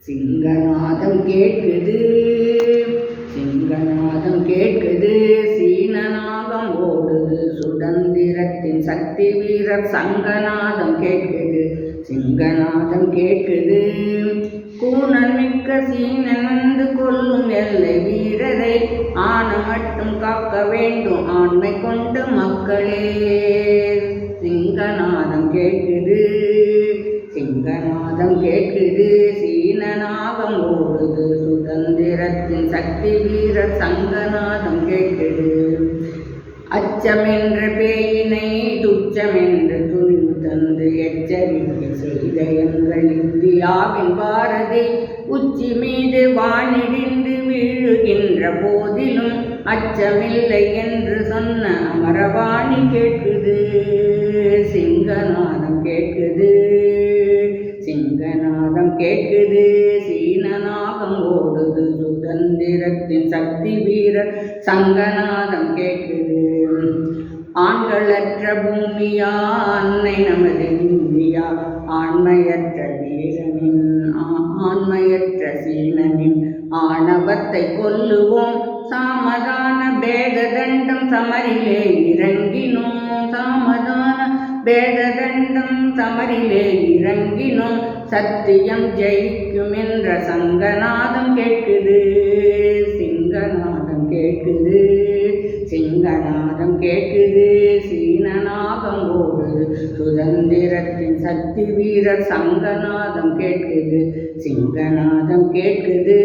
சிங்கநாதம் கேட்குது, சிங்கநாதம் கேட்குது, சீனநாகம் ஓடுது, சுதந்திரத்தின் சக்தி வீரர் சங்கநாதம் கேட்குது, சிங்கநாதம் கேட்குது. கூனன் மிக்க சீனன் வந்து கொல்லும் எல்லை வீரரை ஆன மட்டும் காக்க வேண்டும் ஆண்மை கொண்டு மக்களே. சிங்கநாதம் கேட்குது, சிங்கநாதம் கேட்குது, சீனநாகம் ஓடுது, சுதந்திரத்தின் சக்தி வீரர் சங்கநாதம் கேட்குது. அச்சமென்ற பேயினை துச்சமென்று துணிவு தந்து எச்சரிக்கை செய்த எங்கள் இந்தியாவின் பாரதி உச்சி மீது வானிடிந்து வீழுகின்ற போதிலும் அச்சமில்லை என்று சொன்ன அமரவாணி கேட்குது, சிங்கநாதம் கேட்குது, சிங்கநாதம் கேட்குது, சீனநாகம் ஓடுது, சுதந்திரத்தின் சக்தி வீரர் சங்கநாதம் கேட்குது. ஆண்களற்ற பூமியா அன்னை நமது இந்தியா, ஆண்மையற்ற வீரனின் ஆண்மையற்ற சீனனின் ஆணவத்தை கொல்லுவோம், சாமதான பேத தண்டம் சமரிலே இறங்கினோம், சாமதான பேத தண்டம் சமரிலே இறங்கினோம், சத்தியம் ஜெயிக்கும் என்ற சங்கநாதம் கேட்குது, சிங்கநாதம் கேட்குது, சிங்கநாதம் கேட்குது, சீனநாகம் ஓடுது, சுதந்திரத்தின் சக்தி வீரர் சங்கநாதம் கேட்குது, சிங்கநாதம் கேட்குது.